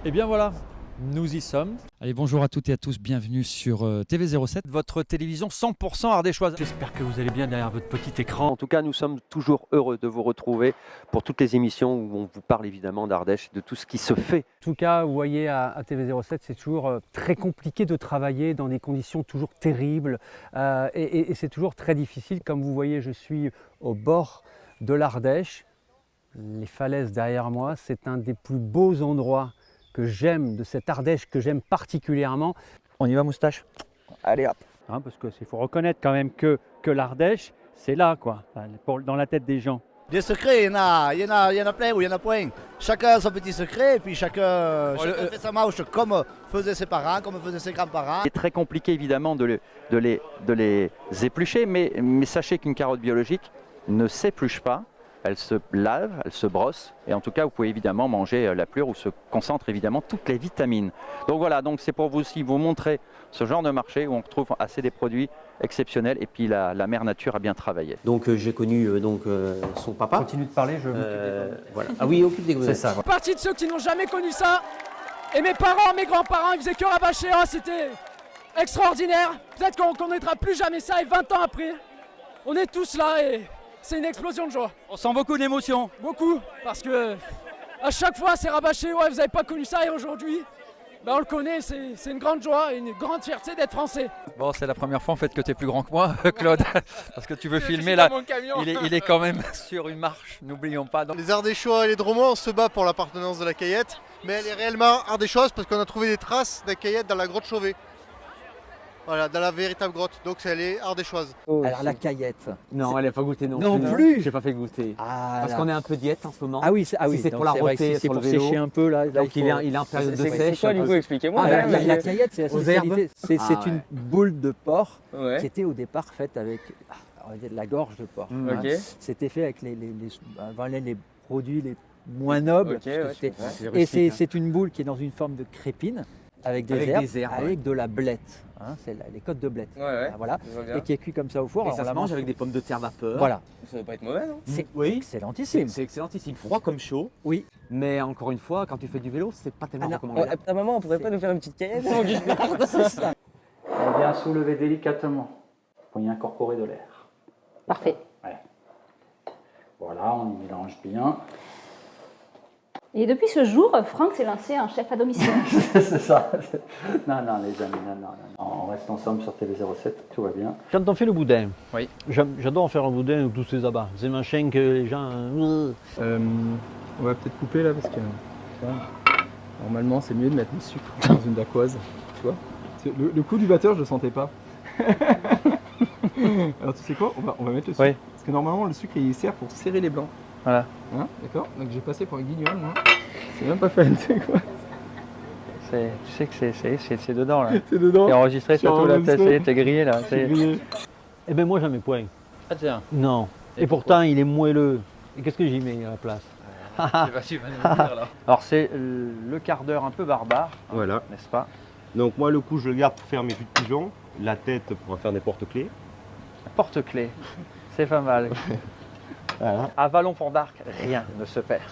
Et bien voilà, nous y sommes. Allez, bonjour à toutes et à tous, bienvenue sur TV07, votre télévision 100% ardéchoise. J'espère que vous allez bien derrière votre petit écran. En tout cas, nous sommes toujours heureux de vous retrouver pour toutes les émissions où on vous parle évidemment d'Ardèche, de tout ce qui se fait. En tout cas, vous voyez, à TV07, c'est toujours très compliqué de travailler dans des conditions toujours terribles et c'est toujours très difficile. Comme vous voyez, je suis au bord de l'Ardèche. Les falaises derrière moi, c'est un des plus beaux endroits que j'aime de cette Ardèche, que j'aime particulièrement. On y va, moustache? Allez hop. Hein, parce qu'il faut reconnaître quand même que l'Ardèche, c'est là, quoi, dans la tête des gens. Des secrets, il y en a plein ou il y en a point. Chacun a son petit secret et puis chacun fait sa marche comme faisaient ses parents, comme faisaient ses grands-parents. C'est très compliqué évidemment de les éplucher, mais sachez qu'une carotte biologique ne s'épluche pas. Elle se lave, elle se brosse, et en tout cas vous pouvez évidemment manger la plure où se concentrent évidemment toutes les vitamines. Donc voilà, donc c'est pour vous aussi vous montrer ce genre de marché où on retrouve assez des produits exceptionnels et puis la mère nature a bien travaillé. Donc j'ai connu son papa. Continue de parler, je Voilà. Ah oui, occupe des C'est ça. Je fais partie de ceux qui n'ont jamais connu ça. Et mes parents, mes grands-parents, ils faisaient que rabâcher. Oh, c'était extraordinaire. Peut-être qu'on ne connaîtra plus jamais ça. Et 20 ans après, on est tous là et c'est une explosion de joie. On sent beaucoup d'émotion. Beaucoup. Parce que à chaque fois, c'est rabâché. Ouais, vous n'avez pas connu ça. Et aujourd'hui, on le connaît. C'est une grande joie et une grande fierté d'être français. Bon, c'est la première fois en fait que tu es plus grand que moi, Claude, parce que tu veux filmer là. Il est quand même sur une marche, n'oublions pas. Donc... Les Ardéchois et les Drômois, on se bat pour l'appartenance de la Cayette, mais elle est réellement ardéchoise parce qu'on a trouvé des traces de la Cayette dans la grotte Chauvet. Voilà, dans la véritable grotte, donc elle est ardéchoise. Alors la Cayette. Non, elle n'a pas goûté non plus. J'ai pas fait goûter. Parce qu'on est un peu diète en ce moment. Ah oui, Si c'est pour la donc roter, si c'est sur le pour vélo. sécher un peu là. Donc il est en période de sèche. C'est quoi du coup, expliquez-moi. La Cayette, c'est la Aux spécialité. C'est Ah, une boule de porc Ouais. qui était au départ faite avec on va dire de la gorge de porc. Ok. C'était fait avec les produits les moins nobles. Ok, ouais, C'était- je comprends. et c'est une boule qui est dans une forme de crépine avec des herbes, avec de la blette. Hein, c'est les côtes de blette. Ouais. Voilà. Je vois bien. Et qui est cuit comme ça au four. Et Alors, ça on se la mange avec des pommes de terre vapeur. Voilà, Ça doit pas être mauvais, non? c'est Oui, excellentissime. c'est excellentissime. Froid comme chaud. Oui. Mais encore une fois, quand tu fais du vélo, c'est pas tellement recommandé. Ta maman, on pourrait pas nous faire une petite caillette? C'est ça. On vient soulever délicatement pour y incorporer de l'air. Parfait. Voilà, on y mélange bien. Et depuis ce jour, Franck s'est lancé en chef à domicile. C'est ça. Non, les amis, non. On reste ensemble sur TV07, tout va bien. Quand on fait le boudin, Oui. J'adore faire un boudin avec tous ces abats. C'est machin que les gens. On va peut-être couper là parce que tu vois, normalement c'est mieux de mettre le sucre dans une dacquoise, tu vois. Le coup du batteur je le sentais pas. Alors tu sais quoi, on va mettre le sucre. Oui. Parce que normalement le sucre il sert pour serrer les blancs. Voilà. Hein, d'accord. Donc j'ai passé pour un guignol moi. C'est même pas fait, tu sais quoi. Tu sais que c'est dedans là. C'est dedans. C'est enregistré, C'est surtout là, enregistré. t'es grillé là. C'est grillé. Eh ben moi j'en mets point. Ah tiens, Non. Et Et pourtant il est moelleux. Et qu'est-ce que j'y mets à la place? tu vas nous dire là. Alors c'est le quart d'heure un peu barbare, Voilà. n'est-ce pas? Donc moi le cou je le garde pour faire mes jus de pigeon, la tête pour faire des porte-clés. Porte-clés. C'est pas mal. Voilà. À Vallon-Pont-d'Arc, rien ne se perd.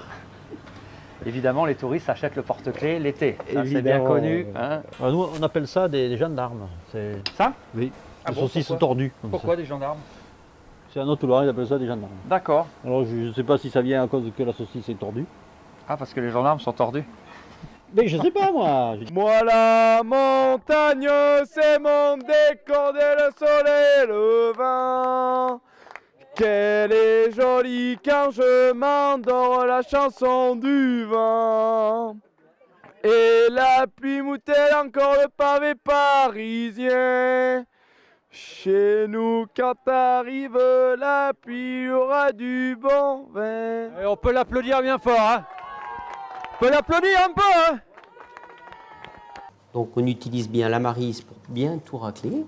Évidemment, les touristes achètent le porte-clés l'été. Ça, c'est bien Évidemment. connu. Hein. Nous, on appelle ça des gendarmes. C'est ça? Oui. Des bon, saucisses pourquoi tordues. comme Pourquoi ça. des gendarmes? C'est un autre Loire, ils appellent ça des gendarmes. D'accord. Alors, je ne sais pas si ça vient à cause que la saucisse est tordue. Ah, parce que les gendarmes sont tordus. Mais je sais pas, moi. Moi la montagne c'est mon décor dès le soleil le vent. Qu'elle est jolie quand je m'endors, la chanson du vent. Et la pluie moutelle encore le pavé parisien. Chez nous quand arrive la pluie, il y aura du bon vin. Et on peut l'applaudir bien fort, hein. On peut l'applaudir un peu, hein. Donc on utilise bien la maryse pour bien tout racler.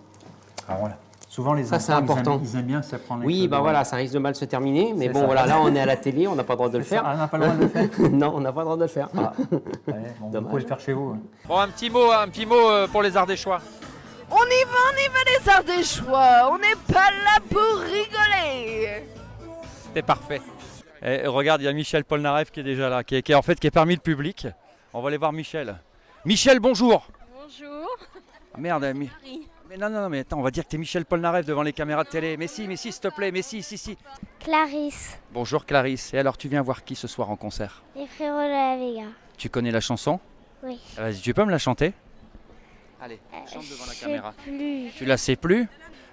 Ah voilà. Souvent les Ça, c'est enfants, important. ils aiment bien se prendre. Oui, bah voilà, ça risque de mal se terminer, mais C'est bon ça. voilà, là on est à la télé, on n'a pas le droit de le faire. On n'a pas le droit de le faire. Non, on n'a pas le droit de le faire. Vous Dommage. pouvez le faire chez vous. Bon, un petit mot pour les Ardéchois. On y va les Ardéchois. On n'est pas là pour rigoler. C'était parfait. Et regarde, il y a Michel Polnareff qui est déjà là, qui est parmi le public. On va aller voir Michel. Michel, bonjour. Bonjour. Ah, merde, mais non, mais attends, on va dire que t'es Michel Polnareff devant les caméras de télé. Mais si, s'il te plaît, mais si. Clarisse. Bonjour Clarisse. Et alors, tu viens voir qui ce soir en concert? Les frérots de la Vega. Tu connais la chanson? Oui. Vas-y, tu peux me la chanter? Allez, chante devant la caméra. Plus. Tu la sais plus?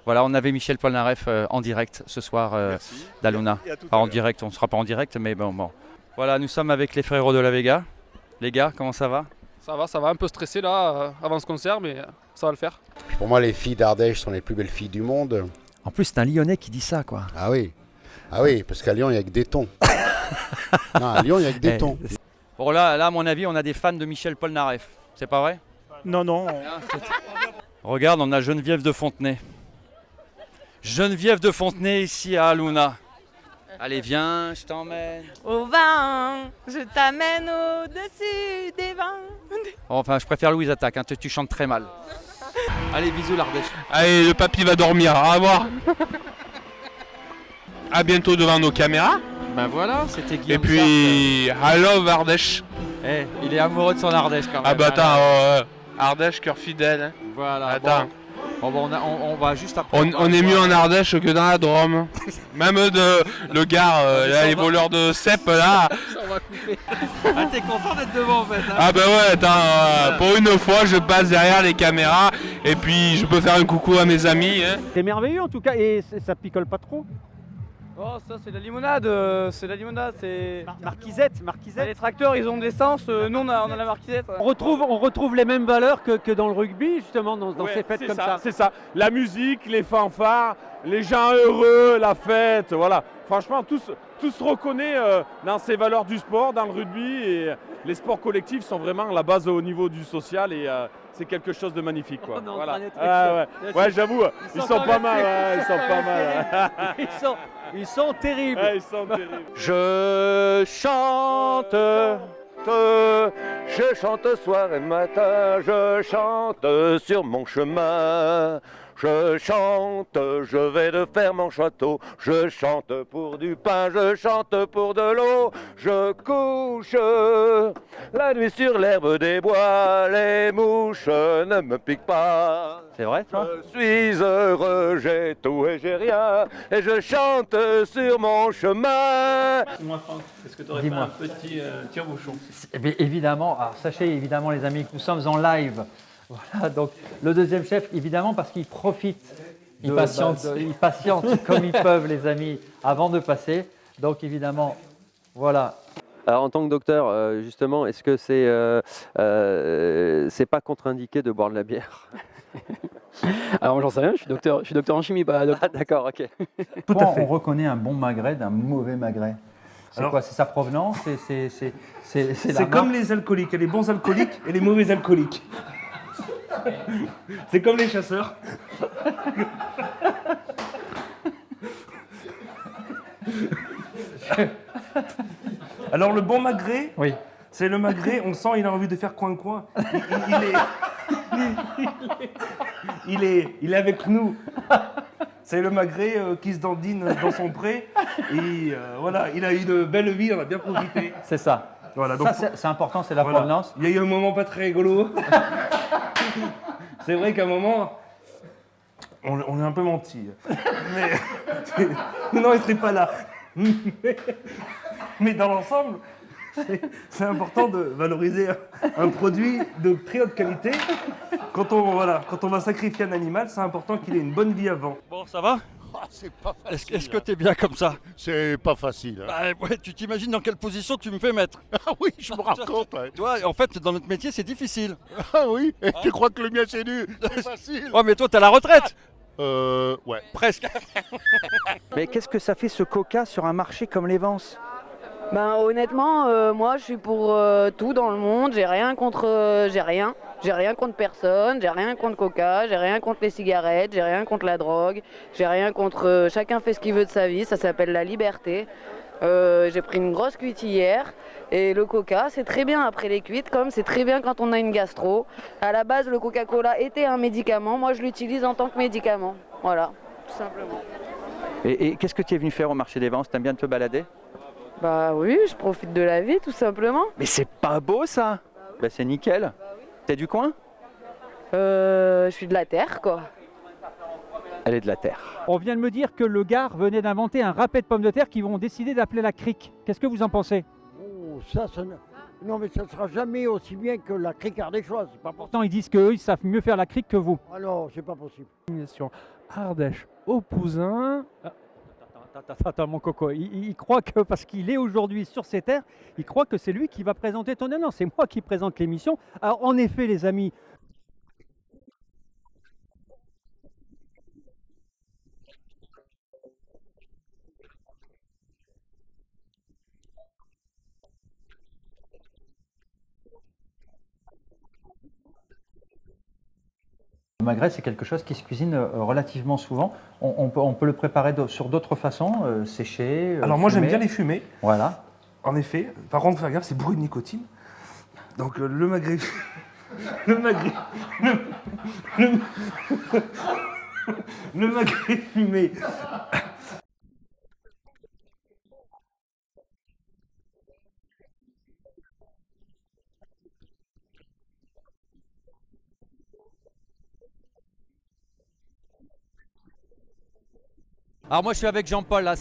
Voilà, on avait Michel Polnareff en direct ce soir d'Aluna. Pas en direct, on ne sera pas en direct, mais bon. Voilà, nous sommes avec les frérots de la Vega. Les gars, comment ça va? Ça va, un peu stressé là avant ce concert, mais ça va le faire. Pour moi, les filles d'Ardèche sont les plus belles filles du monde. En plus, c'est un Lyonnais qui dit ça, quoi. Ah oui, parce qu'à Lyon, il n'y a que des tons. Non, à Lyon, il n'y a que des tons. Bon, là, à mon avis, on a des fans de Michel Polnareff. C'est pas vrai? Non. Regarde, on a Geneviève de Fontenay. Geneviève de Fontenay ici à Aluna. Allez, viens, je t'emmène. Au vin, je t'amène au-dessus des vins. Enfin, je préfère Louise Attaque, hein, tu chantes très mal. Allez, bisous l'Ardèche. Allez, le papy va dormir, au revoir. À bientôt devant nos caméras. Ben voilà, c'était Guillaume. Et puis, I love Ardèche. Il est amoureux de son Ardèche quand même. Ah bah attends, Ardèche, cœur fidèle. Hein. Voilà, attends. Bon, on va juste après. On est mieux en Ardèche que dans la Drôme. Même le gars, les voleurs de cèpes là. Ça, on va couper. Ah, t'es content d'être devant en fait. Hein. Ah bah ouais, attends, pour une fois je passe derrière les caméras et puis je peux faire un coucou à mes amis. Hein. C'est merveilleux en tout cas et ça picole pas trop. Oh, ça c'est de la limonade, c'est... Marquisette. Les tracteurs ils ont de l'essence, nous on a la marquisette. On retrouve les mêmes valeurs que dans le rugby justement, dans ces fêtes comme ça. C'est ça, la musique, les fanfares, les gens heureux, la fête, voilà. Franchement, tout se reconnaît dans ces valeurs du sport, dans le rugby et les sports collectifs sont vraiment la base au niveau du social et c'est quelque chose de magnifique. Quoi. Voilà. Ouais, j'avoue, ils sont pas mal. Ils sont terribles. Ouais, ils sont terribles. Je chante soir et matin, je chante sur mon chemin. Je chante, je vais de faire mon château. Je chante pour du pain, je chante pour de l'eau. Je couche la nuit sur l'herbe des bois. Les mouches ne me piquent pas. C'est vrai, toi? Je suis heureux, j'ai tout et j'ai rien. Et je chante sur mon chemin. Dis-moi Franck, est-ce que tu aurais pas un petit tire-bouchon? Évidemment, alors sachez évidemment les amis que nous sommes en live. Voilà, donc le deuxième chef, évidemment, parce qu'il profite, il patiente comme ils peuvent, les amis, avant de passer. Donc évidemment, voilà. Alors en tant que docteur, justement, est-ce que c'est pas contre-indiqué de boire de la bière? Alors moi j'en sais rien, je suis docteur en chimie, pas docteur. Ah, d'accord, ok. Comment on reconnaît un bon magret d'un mauvais magret? C'est quoi? C'est sa provenance? C'est comme les alcooliques, il y a les bons alcooliques et les mauvais alcooliques. C'est comme les chasseurs. Alors le bon magret, oui. C'est le magret, on le sent, il a envie de faire coin-coin. Il est avec nous. C'est le magret qui se dandine dans son pré. Et voilà, il a une belle vie, on a bien profité. C'est ça. Voilà, donc, ça, c'est important, c'est la provenance. Il y a eu un moment pas très rigolo. C'est vrai qu'à un moment, on est un peu menti. Mais non, il ne serait pas là. Mais dans l'ensemble, c'est important de valoriser un produit de très haute qualité. Quand on va sacrifier un animal, c'est important qu'il ait une bonne vie avant. Bon, ça va? C'est pas facile. Est-ce que tu es bien comme ça? C'est pas facile. Bah, ouais, tu t'imagines dans quelle position tu me fais mettre? Ah oui, je me rends compte. Ouais. Toi, en fait, dans notre métier, c'est difficile. Ah oui, et tu crois que le mien c'est nu? C'est facile. Ouais, mais toi, t'es à la retraite. Ouais. Presque. Mais qu'est-ce que ça fait ce coca sur un marché comme les Vences? Ben honnêtement, moi je suis pour tout dans le monde, j'ai rien contre personne, j'ai rien contre Coca, j'ai rien contre les cigarettes, j'ai rien contre la drogue, j'ai rien contre chacun fait ce qu'il veut de sa vie, ça s'appelle la liberté. J'ai pris une grosse cuite hier et le Coca c'est très bien après les cuites comme c'est très bien quand on a une gastro. À la base le Coca-Cola était un médicament, moi je l'utilise en tant que médicament, voilà, tout simplement. Et qu'est-ce que tu es venu faire au marché des Vences? T'aimes bien te balader? Bah oui, je profite de la vie tout simplement. Mais c'est pas beau ça? Bah Ben, c'est nickel. T'es du coin? Je suis de la terre, quoi. Elle est de la terre. On vient de me dire que le Gard venait d'inventer un râpé de pommes de terre qu'ils vont décider d'appeler la crique. Qu'est-ce que vous en pensez? Oh, non, mais ça ne sera jamais aussi bien que la crique ardéchoise. C'est pas possible. Pourtant, ils disent qu'eux, ils savent mieux faire la crique que vous. Ah non, c'est pas possible. Ardèche au Pouzin. Attends, mon coco, il croit que parce qu'il est aujourd'hui sur ces terres, il croit que c'est lui qui va présenter ton... Non, c'est moi qui présente l'émission. Alors, en effet, les amis... Le magret, c'est quelque chose qui se cuisine relativement souvent. On peut le préparer sur d'autres façons, sécher. Alors moi j'aime bien les fumer. Voilà. En effet, par contre, faire gaffe, c'est bourré de nicotine. Donc le magret, le magret fumé. Alors moi je suis avec Jean-Paul là,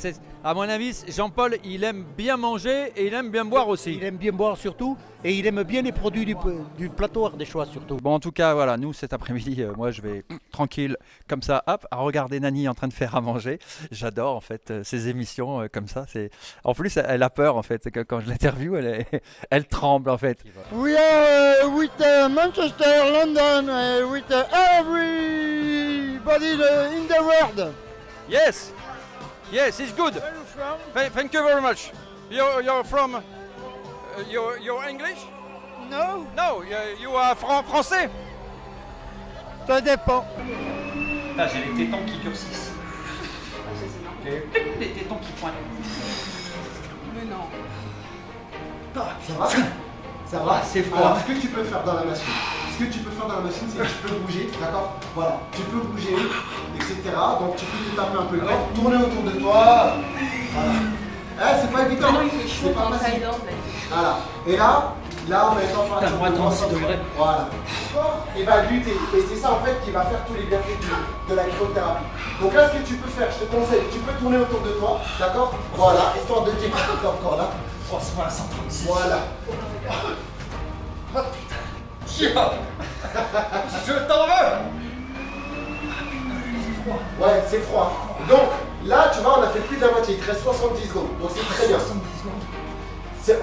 à mon avis Jean-Paul il aime bien manger et il aime bien boire aussi. Il aime bien boire surtout et il aime bien les produits du plateau ardéchois surtout. Bon en tout cas voilà, nous cet après-midi, moi je vais tranquille comme ça, hop, à regarder Nani en train de faire à manger. J'adore en fait ces émissions comme ça. En plus elle a peur en fait, quand je l'interviewe elle tremble en fait. We are with Manchester, London, with everybody in the world. Yes, yes, it's good. Where are you from? Thank you very much. You're from. You're English? No. No, you are français. Ça dépend. Là, j'ai les tétons qui durcissent. Les tétons qui pointent. Mais non. Ça va? Ça va? C'est froid. Alors, ce que tu peux faire dans la machine, c'est que tu peux bouger, d'accord? Voilà, tu peux bouger, etc. Donc tu peux te taper un peu le corps, tourner autour de toi. Voilà. C'est pas évident. C'est pas facile. Voilà. Et là on est en train de moins 36 degrés. Voilà. Il va lutter. Et c'est ça en fait qui va faire tous les bienfaits de la cryothérapie. Donc là, ce que tu peux faire, je te conseille, tu peux tourner autour de toi, d'accord? Voilà, histoire de dire encore là. Force-moi à 136. Voilà. Oh putain. Je t'en veux. Ouais, c'est froid. Donc là, tu vois, on a fait plus de la moitié. Il te reste 70 secondes. Donc c'est très bien. 70 secondes.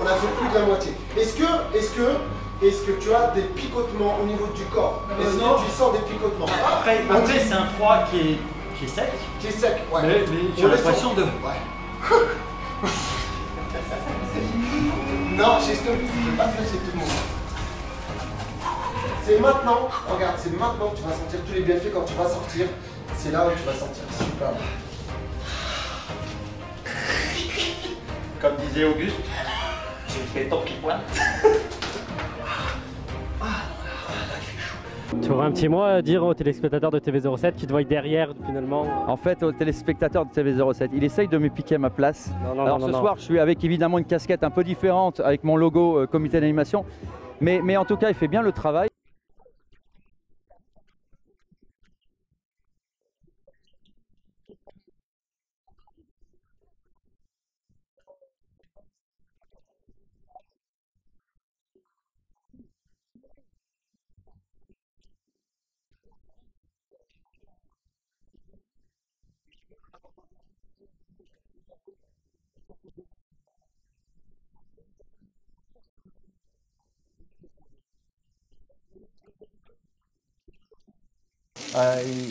On a fait plus de la moitié. Est-ce que tu as des picotements au niveau du corps? Est-ce que tu sens des picotements? Après c'est un froid qui est sec. Qui est sec, ouais. Mais j'ai l'impression de... Ouais. Non, je peux pas faire chez tout le monde. C'est maintenant, regarde, c'est maintenant que tu vas sentir tous les bienfaits quand tu vas sortir. C'est là où tu vas sentir super. Comme disait Auguste, j'ai le téton qui pointe. Tu aurais un petit mot à dire aux téléspectateurs de TV07 qui te voient derrière finalement? En fait, aux téléspectateurs de TV07, il essaye de me piquer ma place. Alors ce soir, je suis avec évidemment une casquette un peu différente avec mon logo comité d'animation. Mais en tout cas, il fait bien le travail.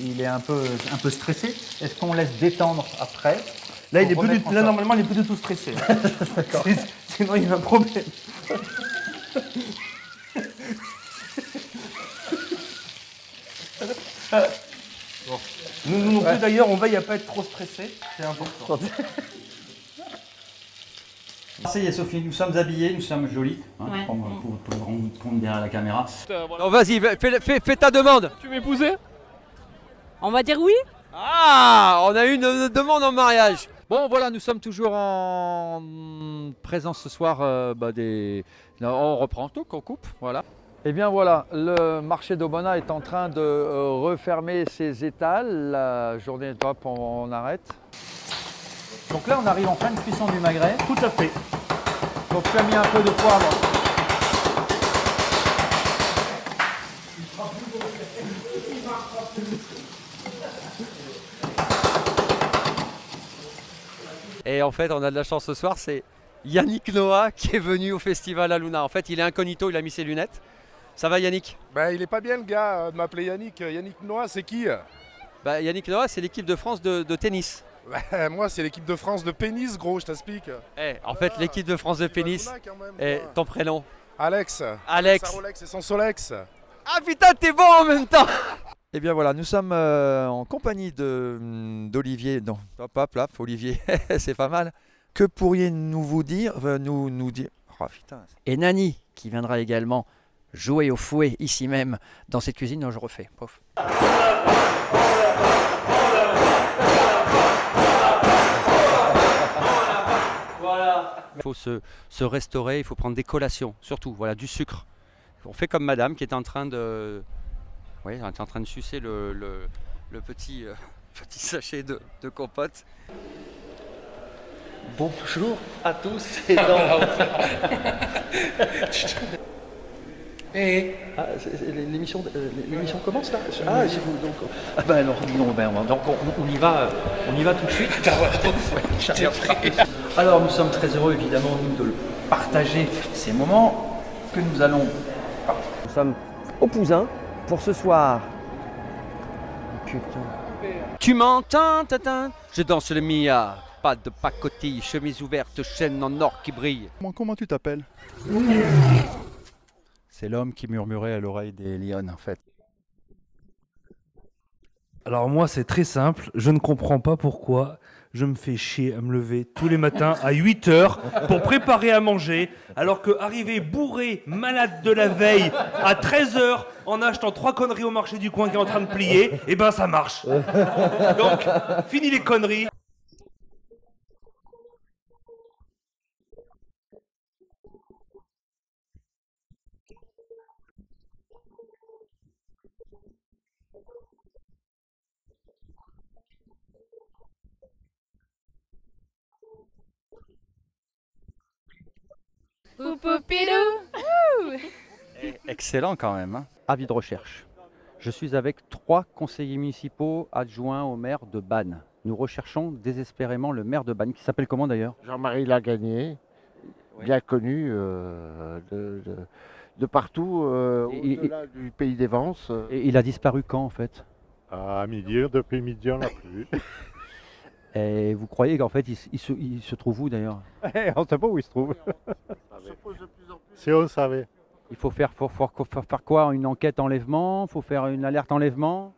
Il est un peu stressé. Est-ce qu'on laisse détendre après? Là, normalement, il est plus du tout stressé. Sinon, il y a un problème. Bon. Nous non plus, d'ailleurs, on veille à pas être trop stressé. C'est important. Ça y est, Sophie, nous sommes habillés, nous sommes jolis. Hein, Ouais. pour vous rendre compte derrière la caméra. Non, vas-y, fais ta demande. Tu m'épouser? On va dire oui? Ah, on a eu une demande en mariage. Bon voilà, nous sommes toujours en présence ce soir on reprend tout, qu'on coupe, voilà. Eh bien voilà, le marché d'Obona est en train de refermer ses étals. La journée top, on arrête. Donc là, on arrive en pleine cuisson du magret. Tout à fait. Donc tu as mis un peu de poivre. Et en fait, on a de la chance ce soir, c'est Yannick Noah qui est venu au festival à Luna. En fait, il est incognito, il a mis ses lunettes. Ça va Yannick? Il est pas bien le gars de m'appeler Yannick. Yannick Noah, c'est qui? Yannick Noah, c'est l'équipe de France de tennis. Moi, c'est l'équipe de France de pénis, gros, je t'explique. En fait, l'équipe de France de pénis, ton prénom? Alex. Alex. Sa Rolex et son Solex. Ah putain, t'es bon en même temps. Eh bien voilà, nous sommes en compagnie d'Olivier. Non, hop là, Olivier, c'est pas mal. Que pourriez-vous dire, nous dire? Oh, putain. Et Nani, qui viendra également jouer au fouet ici même, dans cette cuisine. Non, je refais. Pof. Il faut se restaurer, il faut prendre des collations, surtout, voilà, du sucre. On fait comme madame qui est en train de... Oui, on est en train de sucer le petit sachet de compote. Bonjour à tous et dans... l'émission commence là. Alors dis donc, donc on y va tout de suite. Alors nous sommes très heureux évidemment nous de partager ces moments que nous allons. Nous sommes au Pouzin pour ce soir. Putain. Tu m'entends, tatin? Je danse le Mia. Pas de pacotille, chemise ouverte, chaîne en or qui brille. Comment tu t'appelles? C'est l'homme qui murmurait à l'oreille des lionnes en fait. Alors moi c'est très simple, je ne comprends pas pourquoi je me fais chier à me lever tous les matins à 8h pour préparer à manger, alors que arriver bourré, malade de la veille, à 13h en achetant 3 conneries au marché du coin qui est en train de plier, et ben ça marche. Donc, fini les conneries. Excellent quand même. Hein. Avis de recherche. Je suis avec 3 conseillers municipaux adjoints au maire de Bannes. Nous recherchons désespérément le maire de Bannes, qui s'appelle comment d'ailleurs? Jean-Marie Lagagné, bien connu de partout, au-delà du pays des Vences. Et il a disparu quand en fait? À midi, depuis midi on l'a plus. Et vous croyez qu'en fait il se trouve où d'ailleurs? On ne sait pas où il se trouve. Si on savait. Il faut faire quoi? Une enquête enlèvement? Il faut faire une alerte enlèvement?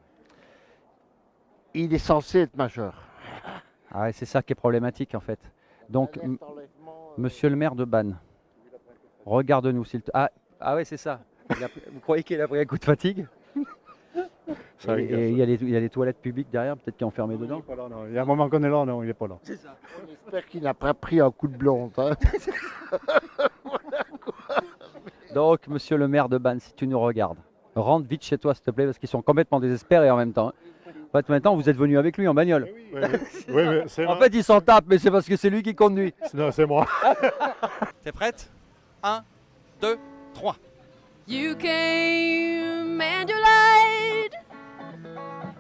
Il est censé être majeur. Ah ouais, c'est ça qui est problématique en fait. Donc, monsieur le maire de Bannes, regarde-nous s'il te... Ah ouais, c'est ça. Vous croyez qu'il a pris un coup de fatigue? Et il y a les toilettes publiques derrière, peut-être qu'il est enfermé dedans. Il y a un moment qu'on est là, non, il n'est pas là. C'est ça. On espère qu'il n'a pas pris un coup de blonde. Hein. Donc, monsieur le maire de Bannes, si tu nous regardes, rentre vite chez toi, s'il te plaît, parce qu'ils sont complètement désespérés en même temps. En fait, maintenant, vous êtes venu avec lui en bagnole. Oui, en fait, il s'en tape, mais c'est parce que c'est lui qui conduit. Non, c'est moi. T'es prête? 1, 2, 3. You came and you lied.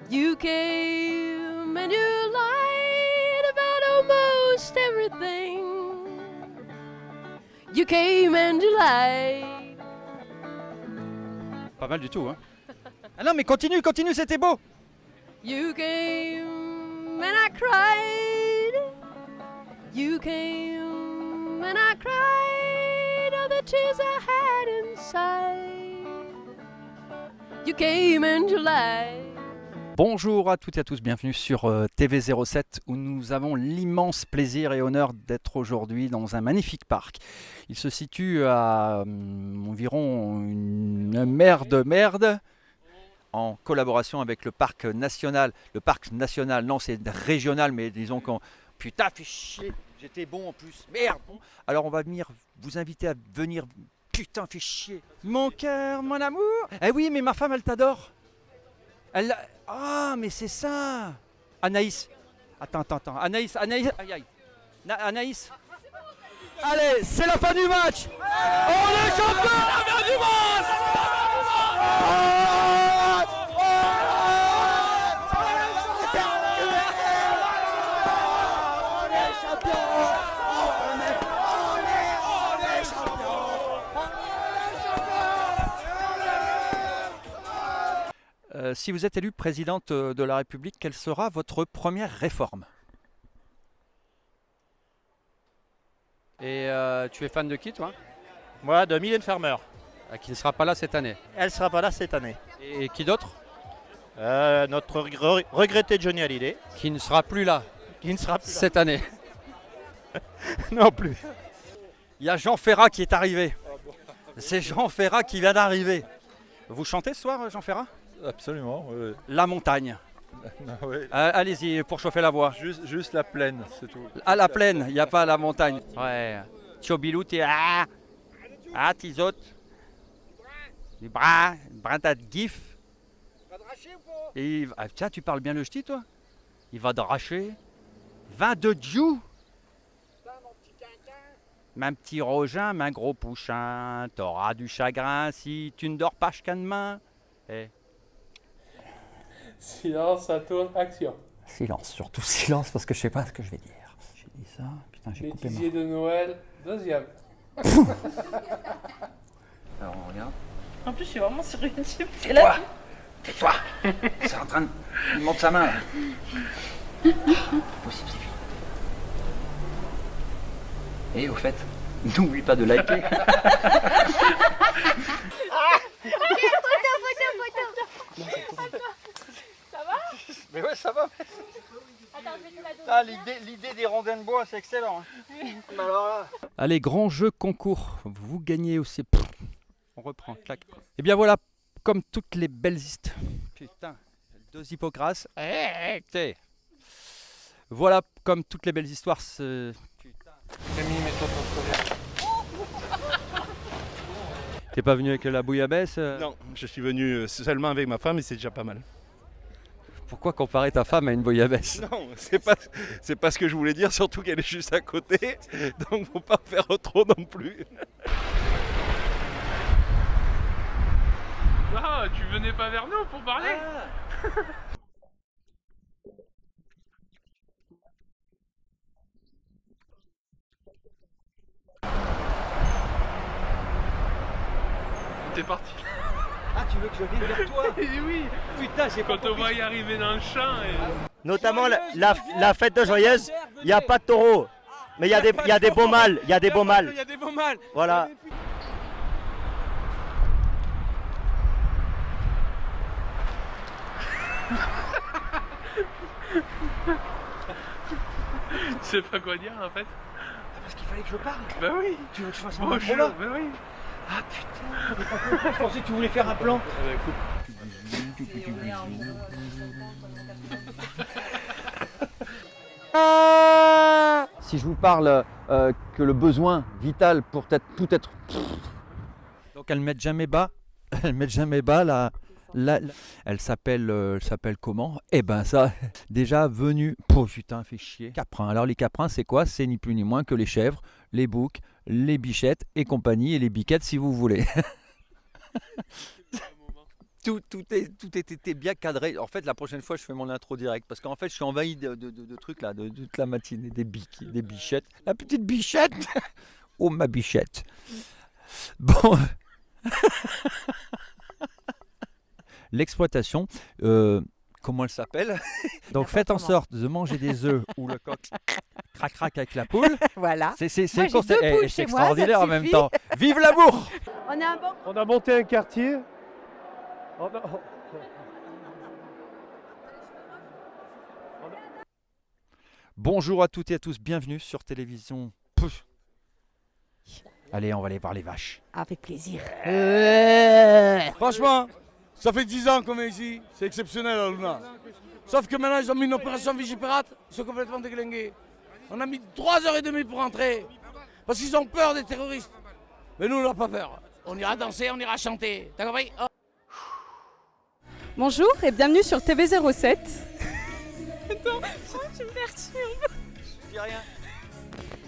You came and you lied about almost everything. You came and you lied. Pas mal du tout, hein? Ah non, mais continue, c'était beau! You came and I cried. You came and I cried all the tears I had inside. You came and you lied. Bonjour à toutes et à tous, bienvenue sur TV07 où nous avons l'immense plaisir et honneur d'être aujourd'hui dans un magnifique parc. Il se situe à environ une mer de merde en collaboration avec le parc national. Le parc national, non c'est régional, mais disons qu'on putain, fais chier. J'étais bon en plus. Merde. Bon. Alors on va venir vous inviter à venir. Putain, fais chier. Mon cœur, mon amour. Eh oui, mais ma femme, elle t'adore. Elle. Ah, mais c'est ça. Anaïs. Attends. Anaïs. Aïe. Anaïs. Allez, c'est la fin du match. On est champion du monde. Si vous êtes élue présidente de la République, quelle sera votre première réforme? Et tu es fan de qui, toi? Moi, de Mylène Farmer. Qui ne sera pas là cette année. Elle sera pas là cette année. Et qui d'autre? Notre regretté Johnny Hallyday. Qui ne sera plus là. Qui ne sera plus là. Cette année. Non plus. Il y a Jean Ferrat qui est arrivé. C'est Jean Ferrat qui vient d'arriver. Vous chantez ce soir, Jean Ferrat? Absolument, oui. La montagne. Oui. Allez-y pour chauffer la voix. Juste la plaine, c'est tout. À la plaine, il n'y a pas la montagne. Ouais. Tiobilou, t'es tisote. Les bras t'as de gif. Et tiens, tu parles bien le ch'ti, toi? Il va dracher. Vin de Dieu. Mon petit Rogin, mon gros pouchin, t'auras du chagrin si tu ne dors pas jusqu'à demain. Eh. Silence, ça tourne, action. Silence, surtout silence parce que je sais pas ce que je vais dire. J'ai dit ça, putain, j'ai coupé Bêtisier de Noël, deuxième. Alors on regarde. En plus, je suis vraiment sur YouTube. Tais-toi. C'est en train de... Il monte sa main là. Possible, c'est fini. Et au fait, n'oublie pas de liker. Ça va? Mais ouais, ça va. Attends, je vais te la donner. L'idée des rondins de bois, c'est excellent. Alors là... Allez, grand jeu concours. Vous gagnez aussi. On reprend, clac. Et bien voilà, comme toutes les belles histoires. Putain, deux Hippocrates. Voilà, comme toutes les belles histoires. Camille, mets-toi ton T'es pas venu avec la bouillabaisse? Non, je suis venu seulement avec ma femme et c'est déjà pas mal. Pourquoi comparer ta femme à une bouillabaisse? Non, c'est pas ce que je voulais dire, surtout qu'elle est juste à côté, donc faut pas faire trop non plus. Ah, tu venais pas vers nous pour parler? T'es parti. Ah, tu veux que je vienne vers toi? Oui. Putain, j'ai pas Quand on va y arriver dans le champ. Notamment la fête de Joyeuse, il n'y a pas de taureau. Mais il y a des beaux mâles. Il y a des beaux mâles. Il y a des beaux mâles. Voilà. Je sais pas quoi dire en fait. Parce qu'il fallait que je parle. Bah oui. Tu veux que je fasse un Bonjour, là? bah oui. Ah putain, je pensais que tu voulais faire un plan. Si je vous parle que le besoin vital pour tout être... Donc elles ne mettent jamais bas, elle s'appelle comment? Eh ben ça, déjà venu, oh putain, fait chier. Caprins. Alors les caprins, c'est quoi? C'est ni plus ni moins que les chèvres, les boucs, les bichettes et compagnie, et les biquettes si vous voulez. Tout était bien cadré. En fait, la prochaine fois, je fais mon intro direct parce qu'en fait, je suis envahi de trucs là, de toute la matinée, des bichettes. La petite bichette. Oh ma bichette. Bon. L'exploitation, comment elle s'appelle? Donc faites en sorte de manger des œufs ou le coq crac avec la poule. Voilà. C'est c'est extraordinaire en même temps. Vive l'amour! On a monté un quartier. Bonjour à toutes et à tous, bienvenue sur Télévision. Allez, on va aller voir les vaches. Avec plaisir. Franchement, ça fait 10 ans qu'on est ici, c'est exceptionnel à Luna. Sauf que maintenant ils ont mis une opération Vigipirate, ils sont complètement déglingués. On a mis 3h30 pour entrer. Parce qu'ils ont peur des terroristes. Mais nous, on n'a pas peur. On ira danser, on ira chanter. T'as compris? Oh. Bonjour et bienvenue sur TV07. Attends, tu me perturbes. Je dis rien.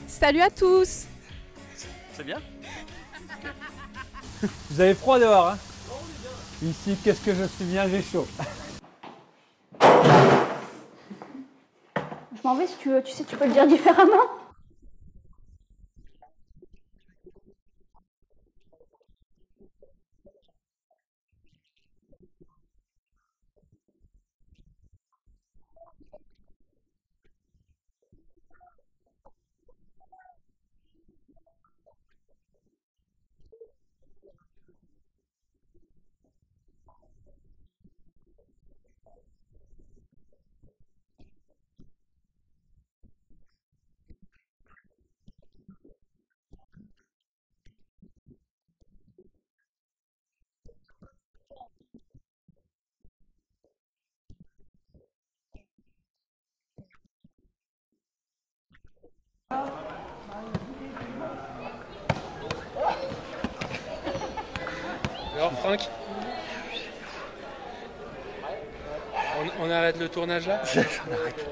Salut à tous. C'est bien. Vous avez froid dehors, hein? Ici, qu'est-ce que je suis bien, j'ai chaud. Je m'en vais si tu veux, tu sais, tu peux le dire différemment. Alors Franck, on arrête le tournage là? On arrête.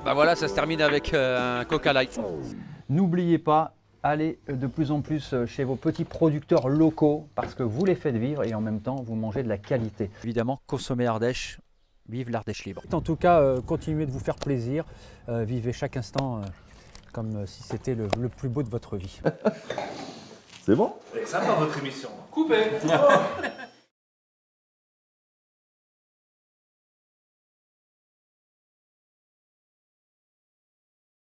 Bah voilà, ça se termine avec un Coca Light. N'oubliez pas, allez de plus en plus chez vos petits producteurs locaux parce que vous les faites vivre et en même temps vous mangez de la qualité. Évidemment, consommer Ardèche, vive l'Ardèche libre. En tout cas, continuez de vous faire plaisir, vivez chaque instant comme si c'était le plus beau de votre vie. C'est bon? C'est sympa votre émission. Coupé.